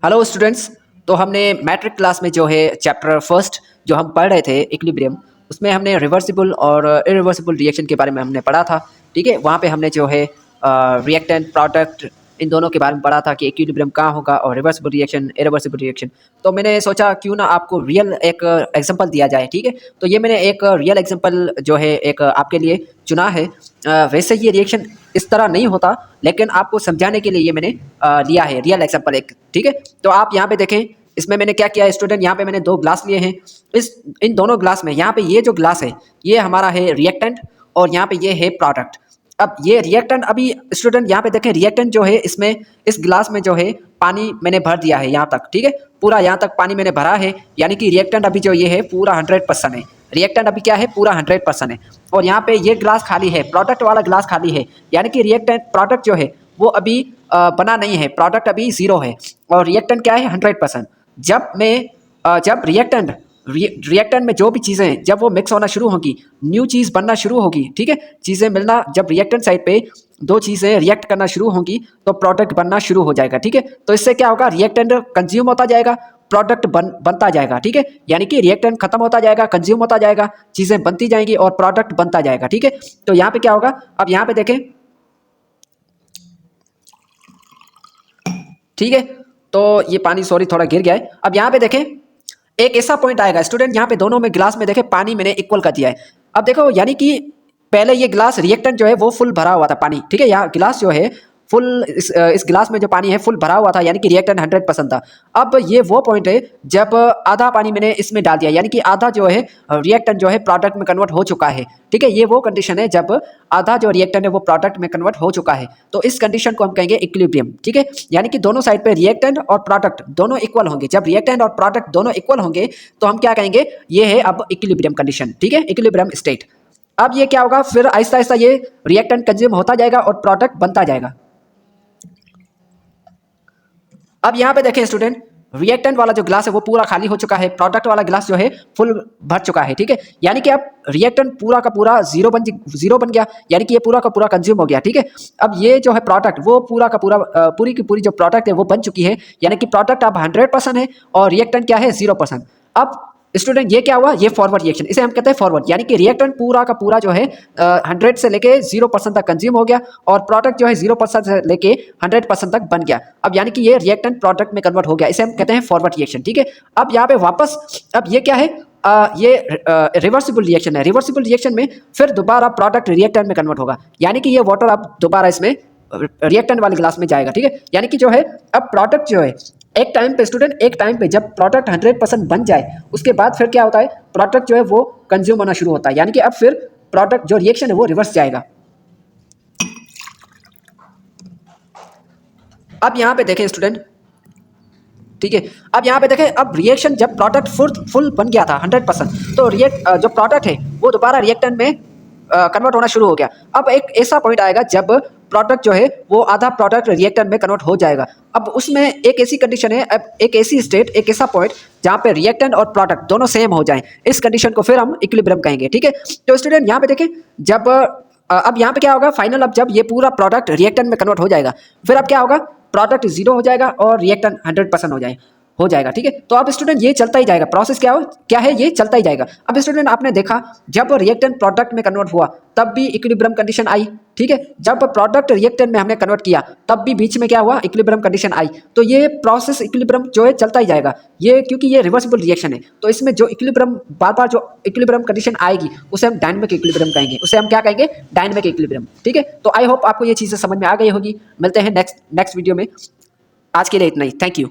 Hello students. तो हमने matric class में जो है चैप्टर फर्स्ट जो हम पढ़ रहे थे इक्विलिब्रियम, उसमें हमने रिवर्सिबल और इरिवर्सिबल रिएक्शन के बारे में हमने पढ़ा था। ठीक है, वहाँ पे हमने जो है रिएक्टेंट प्रोडक्ट इन दोनों के बारे में पढ़ा था कि इक्विलिब्रियम कहाँ होगा और रिवर्सिबल रिएक्शन इरिवर्सिबल रिएक्शन। तो मैंने सोचा क्यों ना आपको रियल एक एग्जांपल दिया जाए। ठीक है, तो ये मैंने एक रियल एग्जांपल जो है एक आपके लिए चुना है। वैसे ये रिएक्शन इस तरह नहीं होता, लेकिन आपको समझाने के लिए ये मैंने लिया है रियल एग्जांपल एक। ठीक है, तो आप यहाँ पे देखें, इसमें मैंने क्या किया है स्टूडेंट, यहाँ पे मैंने दो ग्लास लिए हैं। इन दोनों ग्लास में यहाँ पे ये जो ग्लास है ये हमारा है रिएक्टेंट और यहाँ पे ये है प्रोडक्ट। अब ये रिएक्टेंट, अभी स्टूडेंट यहाँ पे देखें, रिएक्टेंट जो है इसमें इस ग्लास में जो है पानी मैंने भर दिया है यहाँ तक। ठीक है, पूरा यहाँ तक पानी मैंने भरा है, यानी कि रिएक्टेंट अभी जो ये है पूरा 100% है। रिएक्टेंट अभी क्या है, पूरा 100% है। और यहाँ पे ये ग्लास खाली है, प्रोडक्ट वाला ग्लास खाली है, यानी कि रिएक्टेंट प्रोडक्ट जो है वो अभी बना नहीं है, प्रोडक्ट अभी 0 है और रिएक्टेंट क्या है 100%। जब रिएक्टेंट में जो भी चीज़ें हैं जब वो मिक्स होना शुरू होगी, न्यू चीज़ बनना शुरू होगी। ठीक है, चीज़ें मिलना, जब रिएक्टेंट साइड पे दो चीज़ें रिएक्ट करना शुरू होंगी तो प्रोडक्ट बनना शुरू हो जाएगा। ठीक है, तो इससे क्या होगा, रिएक्टेंट कंज्यूम होता जाएगा, प्रोडक्ट बनता जाएगा। ठीक है, यानी कि रिएक्टेंट खत्म होता जाएगा, कंज्यूम होता जाएगा, चीज़ें बनती जाएंगी और प्रोडक्ट बनता जाएगा। ठीक है, तो यहाँ पे क्या होगा, अब यहाँ पे देखें। ठीक है, तो ये पानी सॉरी थोड़ा गिर गया है। अब यहाँ पे देखें, एक ऐसा पॉइंट आएगा स्टूडेंट, यहाँ पे दोनों में गिलास में देखें पानी मैंने इक्वल कर दिया है। अब देखो, यानी कि पहले ये गिलास रिएक्टेंट जो है वो फुल भरा हुआ था पानी। ठीक है, यहाँ गिलास जो है फुल, इस गिलास में जो पानी है फुल भरा हुआ था, यानी कि रिएक्टेंट 100% था। अब ये वो पॉइंट है जब आधा पानी मैंने इसमें डाल दिया, यानी कि आधा जो है रिएक्टेंट जो है प्रोडक्ट में कन्वर्ट हो चुका है। ठीक है, ये वो कंडीशन है जब आधा जो रिएक्टेंट है वो प्रोडक्ट में कन्वर्ट हो चुका है, तो इस कंडीशन को हम कहेंगे इक्विलिब्रियम। ठीक है, यानी कि दोनों साइड पे रिएक्टेंट और प्रोडक्ट दोनों इक्वल होंगे। जब रिएक्टेंट और प्रोडक्ट दोनों इक्वल होंगे तो हम क्या कहेंगे, ये है अब इक्विलिब्रियम कंडीशन। ठीक है, इक्विलिब्रियम स्टेट। अब ये क्या होगा, फिर आहिस्ता आहिस्ता ये रिएक्टेंट कंज्यूम होता जाएगा और प्रोडक्ट बनता जाएगा। अब यहाँ पे देखें स्टूडेंट, रिएक्टेंट वाला जो ग्लास है वो पूरा खाली हो चुका है, प्रोडक्ट वाला ग्लास जो है फुल भर चुका है। ठीक है, यानी कि अब रिएक्टेंट पूरा का पूरा जीरो बन गया, यानी कि ये पूरा का पूरा कंज्यूम हो गया। ठीक है, अब ये जो है प्रोडक्ट वो पूरा का पूरा पूरी की पूरी जो प्रोडक्ट है वो बन चुकी है, यानी कि प्रोडक्ट अब 100% है और रिएक्टेंट क्या है 0%। अब स्टूडेंट ये क्या हुआ, ये फॉरवर्ड रिएक्शन, इसे हम कहते हैं फॉरवर्ड, यानी कि रिएक्टेंट पूरा का पूरा जो है 100 से लेके 0% तक कंज्यूम हो गया और प्रोडक्ट जो है 0% से लेके 100% तक बन गया। अब यानी कि ये रिएक्टेंट प्रोडक्ट में कन्वर्ट हो गया, इसे हम कहते हैं फॉरवर्ड रिएक्शन। ठीक है, अब यहाँ पे वापस, अब ये क्या है, ये रिवर्सिबल रिएक्शन है। रिवर्सिबल रिएक्शन में फिर दोबारा प्रोडक्ट रिएक्टेंट में कन्वर्ट होगा, यानी कि ये वाटर अब दोबारा इसमें रिएक्टेंट वाले ग्लास में जाएगा। ठीक है, यानी कि जो है अब प्रोडक्ट जो है एक टाइम पे स्टूडेंट, एक टाइम पे जब प्रोडक्ट 100% बन जाए उसके बाद फिर क्या होता है, प्रोडक्ट जो है वो कंज्यूम होना शुरू होता है, यानी कि अब फिर प्रोडक्ट जो रिएक्शन है वो रिवर्स जाएगा। अब यहाँ पे देखें स्टूडेंट, ठीक है, अब यहाँ पे देखें, अब रिएक्शन जब प्रोडक्ट फुल बन गया था 100%, तो जो प्रोडक्ट है वो दोबारा रिएक्टेंट में कन्वर्ट होना शुरू हो गया। अब एक ऐसा पॉइंट आएगा जब प्रोडक्ट जो है वो आधा प्रोडक्ट रिएक्टेंट में कन्वर्ट हो जाएगा। अब उसमें एक ऐसी कंडीशन है, अब एक ऐसी स्टेट, एक ऐसा पॉइंट जहाँ पे रिएक्टेंट और प्रोडक्ट दोनों सेम हो जाएं, इस कंडीशन को फिर हम इक्विलिब्रियम कहेंगे। ठीक है, तो स्टूडेंट यहाँ पे देखें, जब अब यहाँ पे क्या होगा फाइनल, अब जब ये पूरा प्रोडक्ट रिएक्टेंट में कन्वर्ट हो जाएगा फिर अब क्या होगा, प्रोडक्ट 0 हो जाएगा और रिएक्टेंट 100% हो जाएगा। ठीक है, तो अब स्टूडेंट ये चलता ही जाएगा, प्रोसेस क्या है, ये चलता ही जाएगा। अब स्टूडेंट आपने देखा जब रिएक्टेंट प्रोडक्ट में कन्वर्ट हुआ तब भी इक्विलिब्रियम कंडीशन आई। ठीक है, जब प्रोडक्ट रिएक्टेंट में हमने कन्वर्ट किया तब भी बीच में क्या हुआ, इक्विलिब्रियम कंडीशन आई। तो ये प्रोसेस इक्विलिब्रियम जो है चलता ही जाएगा, ये क्योंकि ये रिवर्सिबल रिएक्शन है, तो इसमें जो इक्विलिब्रियम बार बार जो इक्विलिब्रियम कंडीशन आएगी उसे हम डायनेमिक इक्विलिब्रियम कहेंगे, उसे हम क्या कहेंगे, डायनेमिक इक्विलिब्रियम। ठीक है, तो आई होप आपको ये चीज़ें समझ में आ गई होगी। मिलते हैं नेक्स्ट वीडियो में, आज के लिए इतना ही, थैंक यू।